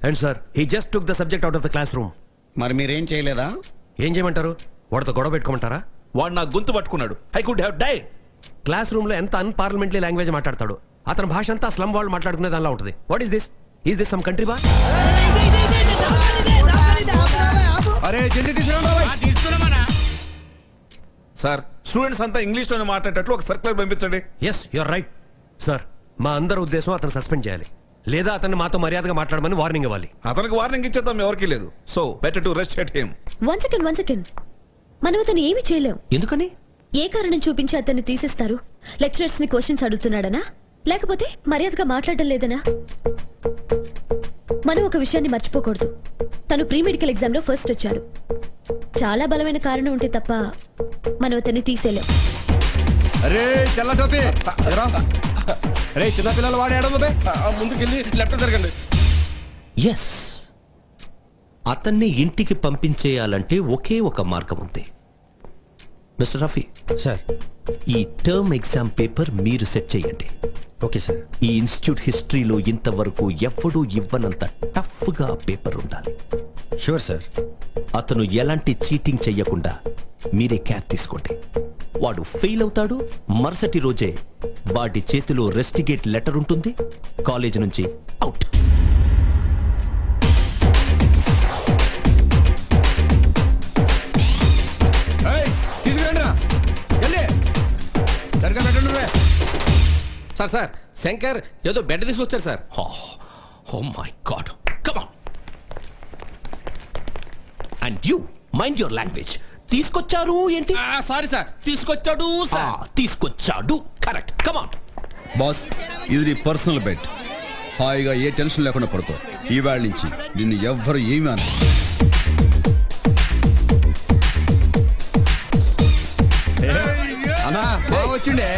And sir he just took the subject out of the class room. మరి మీరేం చేయలేదా? ఏం చేయమంటారు? వాడితో గొడవ పెట్టుకోమంటారా? వాడు నా గొంతు పట్టుకున్నాడు. I could have died. Class room లో ఎంత అన్పార్లమెంటరీ లాంగ్వేజ్ మాట్లాడతాడు. అతని భాష అంతా స్లమ్ వాళ్ళు మాట్లాడుకునే దానిలా ఉంటుంది. What is this? Is this some country భాష? సార్ స్టూడెంట్స్ అంతా ఇంగ్లీష్ లోనే మాట్లాడేటట్లు ఒక సర్క్యులర్ పంపించండి. Yes you're right sir. మా అందరి ఉద్దేశం అతను సస్పెండ్ చేయాలి, లేదా అతన్ని మాతో మర్యాదగా మాట్లాడమని వార్నింగ్ ఇవ్వాలి. అతనికి వార్నింగ్ ఇచ్చేద్దాం, ఎవరికి లేదు. So better to rest at him. One second మనం అతను ఏమి చేయలేం. ఎందుకని? ఏ కారణం చూపించి అతన్ని తీసేస్తారు? లెక్చరర్స్ ని క్వశ్చన్స్ అడుగుతున్నాడనా, లేకపోతే మర్యాదగా మాట్లాడడం లేదనా? మనం ఒక విషయాన్ని మర్చిపోకూడదు. తను ప్రీ మెడికల్ ఎగ్జామ్ లో ఫస్ట్ వచ్చాడు. చాలా బలమైన కారణం ఉంటే తప్ప మనం అతన్ని తీసేలేం. చిన్నపిల్లలు వాడాడు. ముందుకెళ్ళి లెఫ్ట్ జరగండి. ఎస్, అతన్ని ఇంటికి పంపించేయాలంటే ఒకే ఒక మార్గం ఉంది. మిస్టర్ రఫీ సార్, ఈ టర్మ్ ఎగ్జామ్ పేపర్ మీరు సెట్ చేయండి. Okay sir. ఈ ఇన్స్టిట్యూట్ హిస్టరీలో ఇంతవరకు ఎవ్వడూ ఇవ్వనంత టఫ్ గా పేపర్ ఉండాలి. Sure sir. అతను ఎలాంటి చీటింగ్ చెయ్యకుండా మీరే కేర్ తీసుకోండి. వాడు ఫెయిల్ అవుతాడు, మరుసటి రోజే వాడి చేతిలో రెస్టిగేట్ లెటర్ ఉంటుంది. కాలేజ్ నుంచి అవుట్. సార్ శంకర్ ఏదో బెడ్ తీసుకొచ్చారు sir. Oh my God, come on. And you mind your language. తీసుకొచ్చారు ఏంటి? సారీ సార్, తీసుకొచ్చాడు సార్. తీసుకొచ్చాడు, కరెక్ట్. Come on. బాస్, ఇది నీ పర్సనల్ బెడ్. హాయిగా ఏ టెన్షన్ లేకుండా పడుకో. ఈవేళ నుంచి నిన్ను ఎవ్వరు ఏమీ అన. అన్నా వచ్చిండే.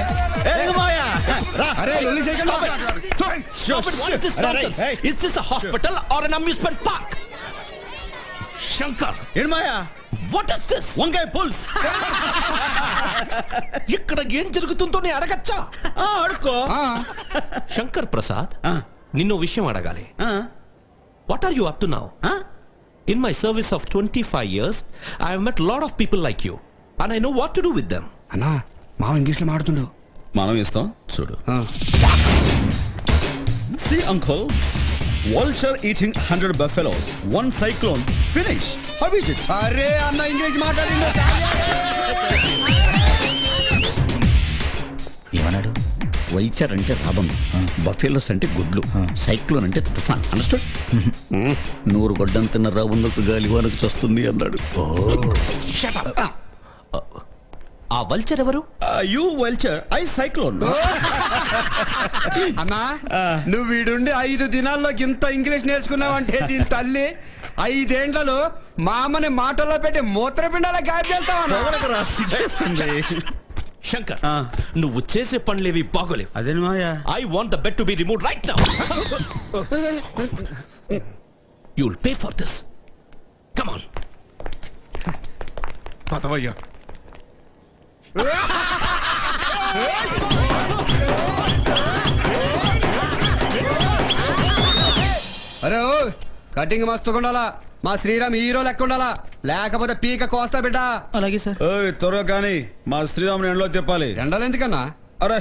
Is this a hospital or an amusement park? Shankar, ఏం మాయా? what is this? వంకాయ పుల్స్. ఇక్కడ ఏం జరుగుతుందో నేను అడగచ్చా? అడుకో. శంకర్ ప్రసాద్, నిన్ను విషయం అడగాలి. What are you up to now? In my service of 25 years, I have met a lot of people like you, and I know what to do with them. అన్నా మావ ఇంగ్లీష్ లో మాట్లాడుతుండు. మనం ఇస్తాం చూడు. See uncle, vulture eating 100 buffaloes, one cyclone, finish. How is it? అరే అన్న English మాట్లాడిండు. ఏమన్నాడు? వైచర్ అంటే రాబం, బఫెలోస్ అంటే గుడ్లు, సైక్లోన్ అంటే తుఫాన్. అండర్స్టూడ్? 100 గొడ్డం తిన్న రాబందుకు గాలివానకు చస్తుంది అన్నాడు. ఆ వల్చర్ ఎవరు? You vulture, I cyclone. అన్నా నువ్వు వీడుండి 5 దినాల్లో ఇంత ఇంగ్లీష్ నేర్చుకున్నావంటే దీని తల్లి 5 ఏండ్లలో మా అమ్మని మాటల్లో పెట్టి మూత్రపిండాల గాయబ్ చేస్తావా? శంకర్, నువ్వు చేసే పనులేవి బాగోలేవు. అదేను మాయా. I want the bed to be removed right now. You'll pay for this. Come on. పదవయ్యా. అరే కటింగ్ మస్తుగా ఉండాలా, మా శ్రీరామ్ హీరో లెక్క ఉండాలా, లేకపోతే పీక కోస్తా బిడ్డ. అలాగే సార్. త్వరగా కానీ మా శ్రీరాముని ఎండలో తిప్పాలి. ఎండలు ఎందుకన్నా? అరే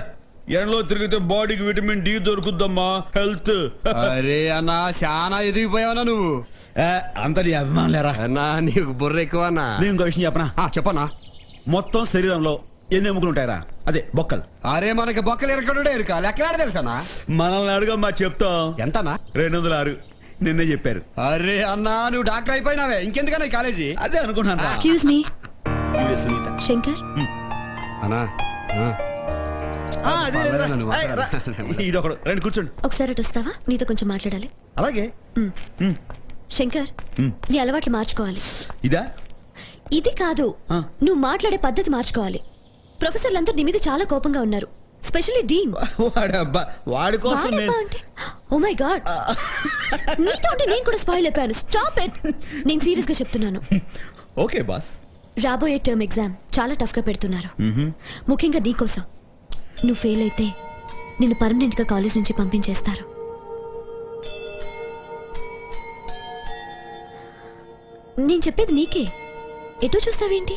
ఎండలో తిరిగితే బాడీకి విటమిన్ డి దొరుకుద్దమ్మా, హెల్త్. అరే అన్నా చాలా ఎదిగిపోయావనా నువ్వు. అంత నీ అభిమానం లేరా? అన్నా నీకు బుర్ర ఎక్కువ అన్నా. నేను ఇంకో విషయం చెప్పనా? చెప్పనా? మొత్తం శరీరంలో ఎన్ని ఎముకలు ఉంటాయరా? అదే బొక్కలు. అరే మనకి బొక్కలు ఎరకడుడే ఎరుక, లెక్కలాడ తెలుసా? మనల్ని అడుగమ్మా, చెప్తాం. ఎంతనా? 206. నిన్నే చెప్పారు. అరే అన్నా నువ్వు డాక్టర్ అయిపోయినావే, ఇంకెందుకన్నా ఈ కాలేజీ? అదే అనుకుంటున్నా. Excuse me Sunitha. శంకర్. అన్నా ఈడొకడు, రండి కూర్చోండి. ఒకసారి అటు వస్తావా? నీతో కొంచెం మాట్లాడాలి. అలాగే. శంకర్, నీ అలవాట్లు మార్చుకోవాలి. ఇదా? ఇది కాదు, నువ్వు మాట్లాడే పద్ధతి మార్చుకోవాలి. ప్రొఫెసర్లంతా నీ మీద చాలా కోపంగా ఉన్నారు, స్పెషల్లీ డీన్. వాడి కోసం ఓ మై గాడ్, నీతో అంటే నేను కూడా స్పాయిల్ అయిపోయాను. Stop it. నేను సీరియస్ గా చెప్తున్నాను. Okay boss. రాబోయే టర్మ్ ఎగ్జామ్ చాలా టఫ్ గా పెడుతున్నారు, ముఖ్యంగా నీకోసం. నువ్వు ఫెయిల్ అయితే నిన్ను పర్మనెంట్ గా కాలేజ్ నుంచి పంపించేస్తారు. నేను చెప్పేది నీకే. ఎటో చూస్తావేంటి?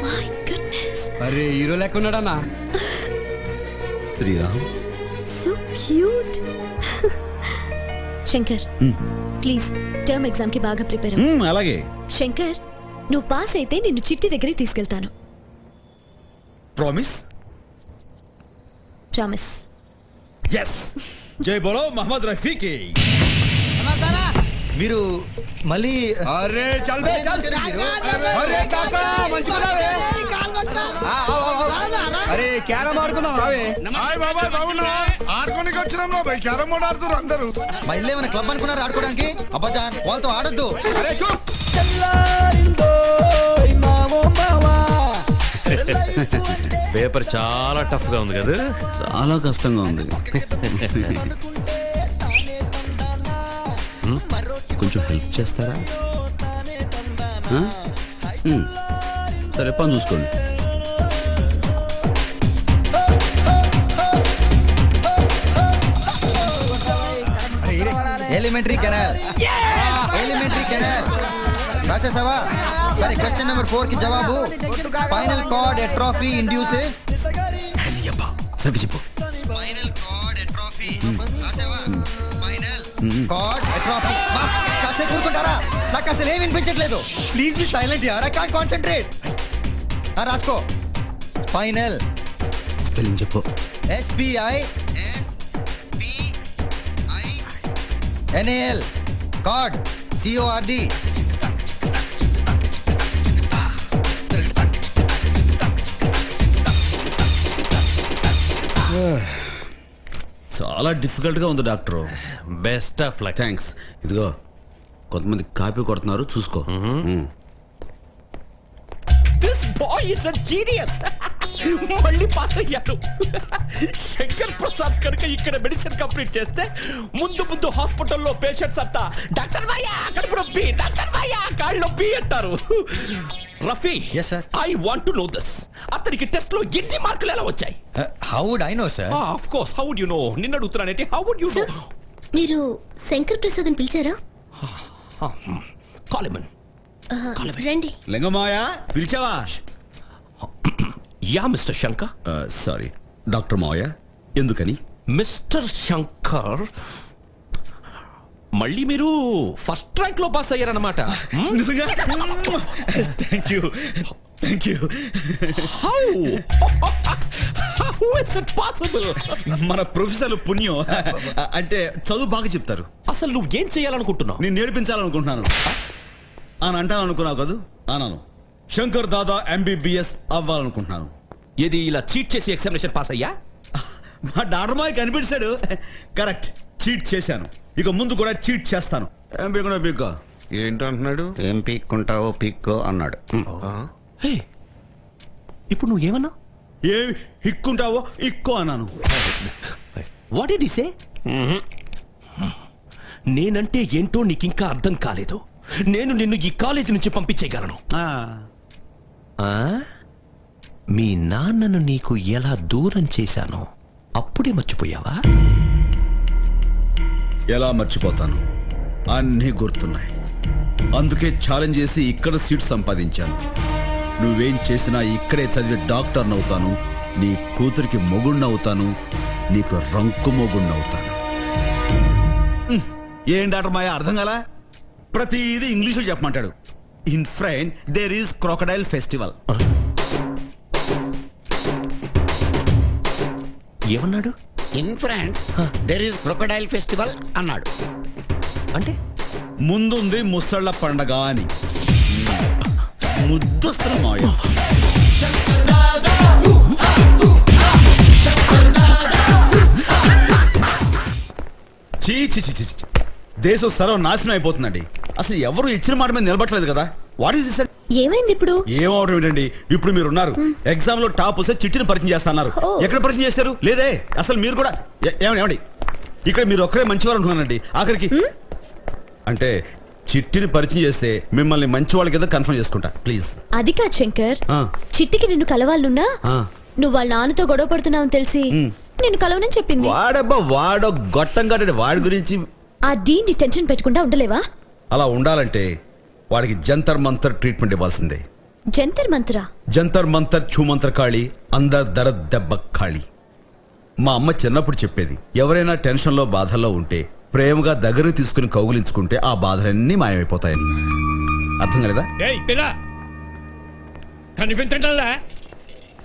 మై గుడ్నెస్, అరే హీరో లెక్క ఉన్నాడన్నా. Sriram so cute. Shankar, please term exam కి బాగా ప్రిపేర్ అవ్వు. అలాగే. శంకర్, నువ్వు పాస్ అయితే నిన్ను చిట్టి దగ్గరికి తీసుకెళ్తాను. ప్రామిస్? ప్రామిస్. ఎస్. జై బోలో మహమ్మద్ రఫీకి. మీరు మళ్ళీ అరే చల్ బే చల్. అరే కాకా మంచిగున్నావే. అరే క్యారమ్ ఆడుకుందాం రావే. హాయ్ బాబాయ్, బాగున్నా? ఆడుకోనికి వచ్చినాం బాబాయ్, క్యారమ్ బోర్డ్ ఆడుతున్నారు అందరూ. మా ఇల్లు ఏమైనా క్లబ్ అనుకున్నారు ఆడుకోవడానికి? అబ్బజాన్, వాళ్ళతో ఆడొద్దు. అరే చూప్. పేపర్ చాలా టఫ్ గా ఉంది కదా. చాలా కష్టంగా ఉంది. కొంచెం హెల్ప్ చేస్తారా? సరే పని చూసుకోండి. ఎలిమెంటరీ కెనాల్, ఎలిమెంటరీ కెనాల్ రాసేసావా? సరే, క్వశ్చన్ నెంబర్ 4 కి జవాబు. Spinal cord atrophy induces. సరిగ్గా చెప్పు. స్పైనల్ కార్డ్ ఎట్రోఫీ రాసావా? Spinal cord atrophy. కాసేపు కూర్చుంటారా? నాకు అసలు ఏం వినిపించట్లేదు. ప్లీజ్ బి సైలెంట్ యార్, ఐ కాంట్ కాన్సంట్రేట్. రాసుకో. స్పైనల్ స్పెల్లింగ్ చెప్పు. SPINAL cord CORD. చాలా డిఫికల్ట్ గా ఉంది doctor. Best of luck. Thanks. ఇదిగో కొంతమంది కాపీ కొడుతున్నారు, చూసుకో. This boy is a genius. మళ్ళీ పాస్ అయ్యారు. శంకర్ ప్రసాద్ కనుక ఇక్కడ మెడిసిన్ కంప్లీట్ చేస్తే ముందు ముందు హాస్పిటల్లో పేషెంట్స్ అంతా డాక్టర్ మాయా కడుపు నొప్పి, డాక్టర్ మాయా కాళ్ళు నొప్పి అంటారు. Rafi, Yes, sir. I want to know this. అతనికి టెస్ట్ లో ఎన్ని మార్కులు ఎలా వచ్చాయి? How would I know sir? Of course, how would you know? నిన్న అడుగుతున్నానేంటి, హౌ వుడ్ యు నో? మీరు శంకర్ ప్రసాద్ అని పిలిచారా? కాలిమన్ రండి. లింగమాయా పిలిచావా? Yeah mister Shankar. Sorry doctor మావయ్య. ఎందుకని? మిస్టర్ శంకర్, మళ్ళీ మీరు ఫస్ట్ ర్యాంక్ లో పాస్ అయ్యారన్నమాట. నిజంగా? Thank you, thank you. How is it possible? మన ప్రొఫెసర్ పుణ్యం. అంటే చదువు బాగా చెప్తారు. అసలు నువ్వు ఏం చేయాలనుకుంటున్నావు? నేను నేర్పించాలనుకుంటున్నాను అని అంటాను. అనుకున్నావు కదా? అన్నాను. శంకర్ దాదా MBBS అవ్వాలనుకుంటున్నాను. ఇది ఇలా చీట్ చేసి ఎగ్జామినేషన్ పాస్ అయ్యా? మా డాక్టర్ మాయ కనిపించాడు. కరెక్ట్, చీట్ చేశాను. ఇక ముందు కూడా చీట్ చేస్తాను. ఏం పీకున్నా పీక్కో. ఏంటంటున్నాడు? ఏం పీక్కుంటావో పీక్కో అన్నాడు. హే, ఇప్పుడు నువ్వు ఏమన్నా? ఏం ఇక్కుంటావో ఇక్కో అన్నాను. వాట్ డిడ్ హి సే? నేనంటే ఏంటో నీకింకా అర్థం కాలేదు. నేను నిన్ను ఈ కాలేజీ నుంచి పంపించేయగలను. మీ నాన్నను నీకు ఎలా దూరం చేశానో అప్పుడే మర్చిపోయావా? ఎలా మర్చిపోతాను? అన్నీ గుర్తున్నాయి. అందుకే ఛాలెంజ్ చేసి ఇక్కడ సీట్ సంపాదించాను. నువ్వేం చేసినా ఇక్కడే చదివి డాక్టర్ని అవుతాను. నీ కూతురికి మొగుణ్ణవుతాను. నీకు రంకు మొగుణ్ణవుతాను. ఏం డాక్టర్ మాయ అర్థం కాలా? ప్రతిదీ ఇంగ్లీషులో చెప్పమంటాడు. In France there is crocodile festival. ఏమన్నాడు? In France there is crocodile festival అన్నాడు. అంటే ముందుంది ముసళ్ళ పండగ అని. ముద్దస్తుల మాయ. చీ చీ చీ చీ. దేశం స్థలం నాశనం అయిపోతుందండి. అసలు ఎవరు ఇచ్చిన మాట మీద నిలబట్టలేదు కదా. What is this? ఏమైంది ఇప్పుడు? ఏమవడం ఏంటండి? ఇప్పుడు మీరు ఉన్నారు, ఎగ్జామ్ లో టాప్ వస్తే చిట్టిని పరిచయం చేస్తున్నారు. ఓ. ఎక్కడ పరిచయం చేస్తారు? లేదే. అసలు మీరు కూడా ఏమండి ఇక్కడ మీరు ఒక్కరే మంచివారు అనుకున్నానండి. ఆఖరికి అంటే చిట్టిని పరిచయం చేస్తే మిమ్మల్ని మంచి వాళ్ళ కింద కన్ఫర్మ్ చేసుకుంటా ప్లీజ్. అది కాదు శంకర్, చిట్టికి నిన్ను కలవాలనున్నా నువ్వు వాళ్ళ నాన్నతో గొడవ పడుతున్నావని తెలిసి నిన్ను కలవనని చెప్పింది. వాడబ్బా వాడో గొట్టం కట్టాడు. వాడి గురించి ఆ డీన్ని టెన్షన్ పెట్టకుండా ఉండలేవా? అలా ఉండాలంటే వాడికి జంతర్ మంతర్ ట్రీట్మెంట్ ఇవ్వాల్సిందే. జంతర్ మంతరా? జంతర్ మంతర్ ఛూమంతర్ ఖాళీ అందర్ దర దెబ్బ ఖాళీ. మా అమ్మ చిన్నప్పుడు చెప్పేది, ఎవరైనా టెన్షన్లో బాధల్లో ఉంటే ప్రేమగా దగ్గరకు తీసుకుని కౌగులించుకుంటే ఆ బాధలన్నీ మాయమైపోతాయని. అర్థం కలదా? కనిపించటంలా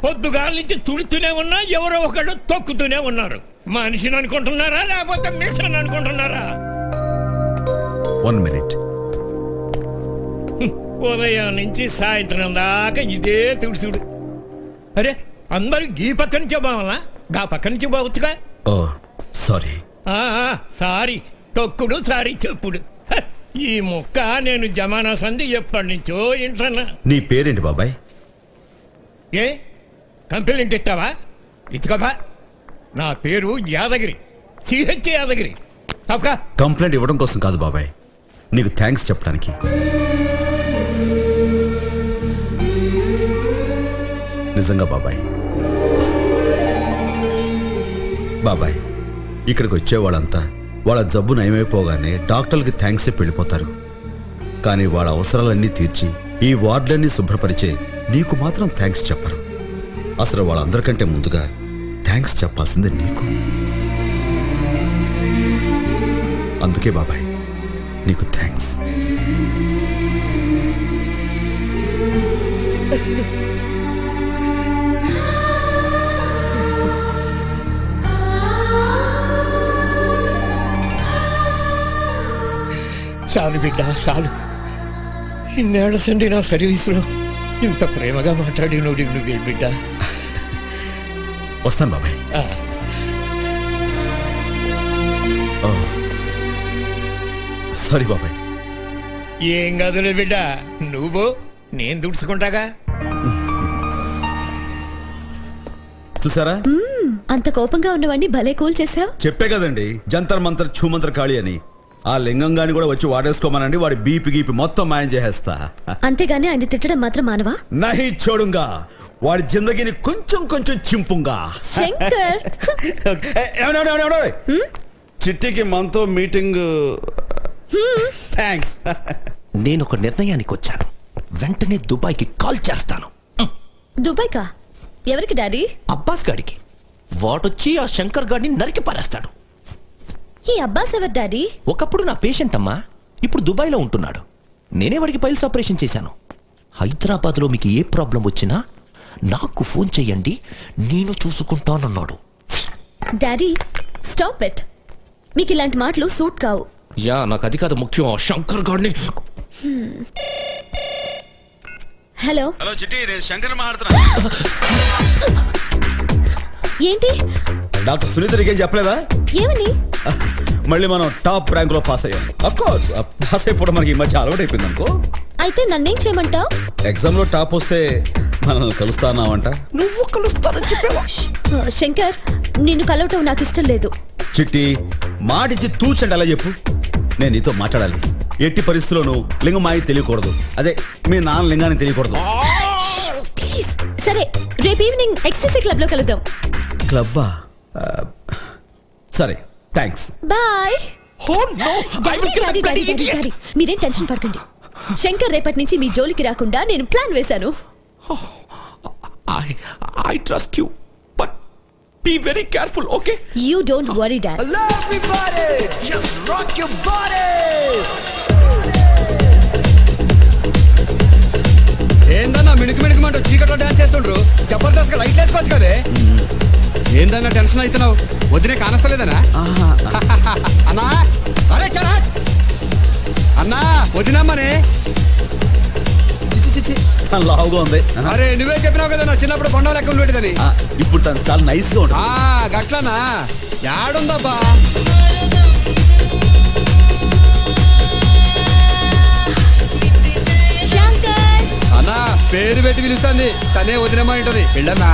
పొద్దుగాల నుంచి తుడుతూనే ఉన్నా ఎవరో ఒకడు తొక్కుతూనే ఉన్నారు. మనిషిని అనుకుంటున్నారా లేకపోతే మిషన్ అనుకుంటున్నారా? 1 minute. ఉదయం నుంచి సాయంత్రం దాకా ఇదే తుడుచుడు. అరే అందరూ ఈ పక్క నుంచే బావాలా, గా పక్క నుంచి బావచ్చుగా. ఓ సారీ. సారీ తొక్కుడు సారీ చెప్పుడు. ఈ ముక్క నేను జమానా సంధి ఎప్పటి నుంచో ఇంటన్నా. నీ పేరేంటి బాబాయ్? ఏ కంప్లైంట్ ఇస్తావా? ఇచ్చుకోబా. నా పేరు యాదగిరి, సిహెచ్ యాదగిరి. తప్పక కంప్లైంట్ ఇవ్వడం కోసం కాదు బాబాయ్, నీకు థ్యాంక్స్ చెప్పడానికి. నిజంగా బాబాయ్. బాబాయ్ ఇక్కడికి వచ్చే వాళ్ళంతా వాళ్ళ జబ్బు నయమైపోగానే డాక్టర్లకి థ్యాంక్స్ చెప్పి వెళ్ళిపోతారు. కానీ వాళ్ళ అవసరాలన్నీ తీర్చి ఈ వార్డులన్నీ శుభ్రపరిచే నీకు మాత్రం థ్యాంక్స్ చెప్పరు. అసలు వాళ్ళందరికంటే ముందుగా థ్యాంక్స్ చెప్పాల్సిందే నీకు. అందుకే బాబాయ్ నీకు థ్యాంక్స్. చాలు బిడ్డ చాలు. ఇన్నేళ్ల సండి నా సర్వీసులో ఇంత ప్రేమగా మాట్లాడి నువ్వు బిడ్డ. వస్తాను బాబాయ్. సారీ బాబాయ్. ఏం కాదులే బిడ్డ, నువ్వు నేను దుడుచుకుంటాగా. చూసారా అంత కోపంగా ఉన్నవాడిని భలే కూల్ చేసావు. చెప్పే కదండి జంతర్ మంతర్ ఛూమంతర్ ఖాళీ అని. ఆ లింగంగాని కూడా వచ్చి వాడేసుకోమనండి, వాడి బీపీ గీపీ మొత్తం మాయం చేసేస్తా. అంతేగాని ఆయన తిట్టడం మాత్రం మానవా? నహి చూడుంగా, వాడి జిందగీని కొంచెం కొంచెం చింపుంగా. శంకర్ చిట్టికి మనతో మీటింగ్. థ్యాంక్స్. నేను ఒక నిర్ణయానికి వచ్చాను. వెంటనే దుబాయ్కి కాల్ చేస్తాను. దుబాయ్ కా? ఎవరికి డాడీ? అబ్బాస్ గాడికి. వాడొచ్చి ఆ శంకర్ గాడిని నరికి పారేస్తాడు. ఈ అబ్బాస్ ఎవరు డాడీ? ఒకప్పుడు నా పేషెంట్ అమ్మా, ఇప్పుడు దుబాయ్లో ఉంటున్నాడు. నేనే వాడికి పైల్స్ ఆపరేషన్ చేశాను. హైదరాబాద్లో మీకు ఏ ప్రాబ్లం వచ్చినా నాకు ఫోన్ చెయ్యండి, నేను చూసుకుంటానన్నాడు. Daddy stop it. మీకు ఇలాంటి మాటలు సూట్ కావు. యా నాకు అది కాదు ముఖ్యం, శంకర్ గాడిని. హలో హలో చిట్టి, నేను శంకర్ మాట్లాడుతున్నా. ఏంటి? డాక్టర్ సునీత నీకేం చెప్పలేదా? ఏమని? మళ్ళీ మనం టాప్ ర్యాంక్ లో పాస్ అయ్యాం. అఫ్ కోర్స్ పాస్ అయిపోవడం మనకి ఈ మధ్య అలవాటు అయిపోయింది అనుకో. అయితే నన్నేం చేయమంటావు? ఎగ్జామ్ లో టాప్ వస్తే మనల్ని కలుస్తానావంట. నువ్వు కలుస్తానని చెప్పేవా? శంకర్ నిన్ను కలవటం నాకు ఇష్టం లేదు. చిట్టి మాటిచ్చి తూచండి అలా చెప్పు. నేను నీతో మాట్లాడాలి. ఎట్టి పరిస్థితుల్లోనూ లింగమాయి తెలియకూడదు. అదే మీ నాన్న లింగాన్ని తెలియకూడదు. ప్లీజ్. సరే రేపు ఈవినింగ్ ఎక్స్ట్రీసీ క్లబ్ లో కలుద్దాం. క్లబ్బా? సరే థ్యాంక్స్. బాయ్. మీరేం టెన్షన్ పడకండి. శంకర్ రేపటి నుంచి మీ జోలికి రాకుండా నేను ప్లాన్ వేశాను. I trust you, but be very careful, okay? You don't worry, Dad. Hello everybody, just rock your body. ఏందన్నా మిణుకు మిణుకుమంటూ చీకట్లో డాన్స్ చేస్తుండ్రు? జబర్దస్త్ గా లైట్ వేసుకోవచ్చు కదే. ఏందన్నా టెన్షన్ అవుతున్నావు? వదిలే కానస్తలేదనా? అన్నా అరే చరా అన్నా వదినమ్మనే. లావుగా ఉంది. అరే నువ్వే చెప్పినావు కదా నా చిన్నప్పుడు కొండ లెక్కలు పెట్టిదని. ఇప్పుడు తను చాలా నైస్ గా ఉంటుంది. గట్లనా? యాడుందబ్బా? అన్నా పేరు పెట్టి పిలుస్తుంది, తనే వదినమ్మా ఉంటుంది. వెళ్ళమ్మా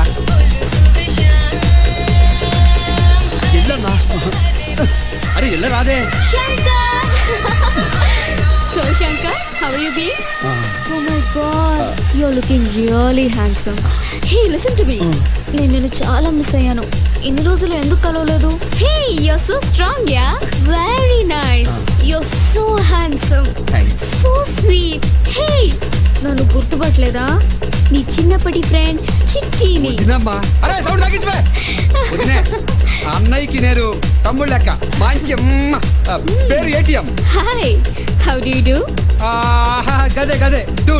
ఇల్లమ్మా. అరే ఇల్ల రాదే. So So Shankar, how are you being? Oh my God, you're looking really handsome. Hey, listen to me. నేను నిన్ను చాలా మిస్ అయ్యాను. ఇన్ని రోజులు ఎందుకు కలవలేదు? Hey, you're so strong, yeah? Very nice. You're so handsome. Thanks. So sweet. Hey, నన్ను గుర్తుపట్టలేదా? నీ చిన్నప్పటి ఫ్రెండ్ చిట్టిని. వదినమ్మా. అరే సౌండ్ తగ్గించే. వదినే అన్నయ్యకి నేను తమ్ముడు లెక్క మంచి పేరు ATM. Hi, how do you do? గదే గదే do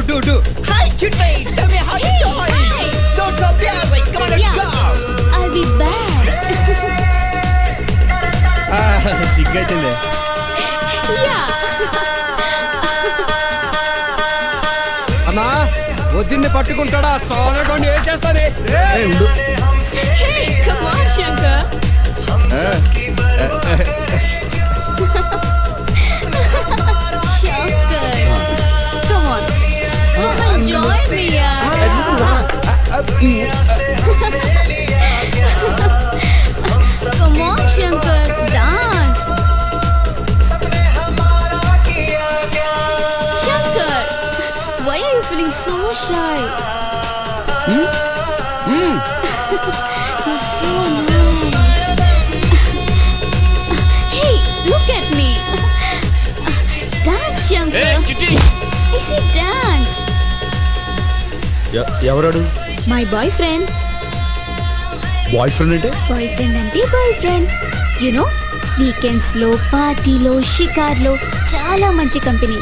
Hi, Chitti. Tell me how you doing. Don't drop the airway. Come on, let's go. I'll be back. సిగ్గైతుందే. Yeah. అన్నా వదిన్ని పట్టుకుంటాడా సోనకొని ఏం చేస్తానే. Hey, come on, Shankar. Shankar, come on. Come and join me, yaar. Come on, Shankar, dance. Shankar, why are you feeling so shy? You're so nice. Hey, look at me. Dance, Shankar. I see dance. ఎవరాడు? My boyfriend. Boy friend అంటే? Boyfriend అంటే boyfriend. You know weekends లో పార్టీలో షికార్లో చాలా మంచి company.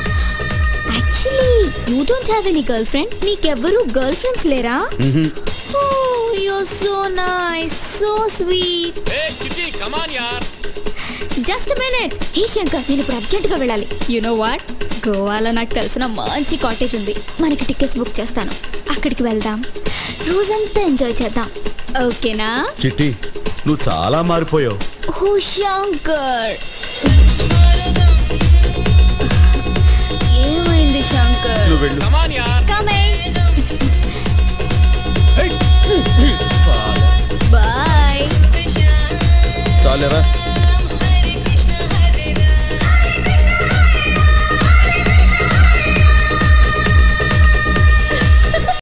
Actually you don't have any girl friend. Neekevvaru girl friends లేరా? Oh, you're so nice, so sweet. Hey, Chitti, come on, yaar. Just a minute. Hey Shankar, నేను ఇప్పుడు అర్జెంట్గా వెళ్ళాలి. యు నో వాట్, గోవాలో నాకు తెలిసిన మంచి కాటేజ్ ఉంది. మనకి టికెట్స్ బుక్ చేస్తాను. అక్కడికి వెళ్దాం, రోజంతా ఎంజాయ్ చేద్దాం. ఓకేనా? చిట్టి, నువ్వు చాలా మారిపోయావు. ఓ శంకర్, ఏమైంది శంకర్? నువ్వు వెళ్ళు. Come on, yaar. Coming. Bye. చాలేరా?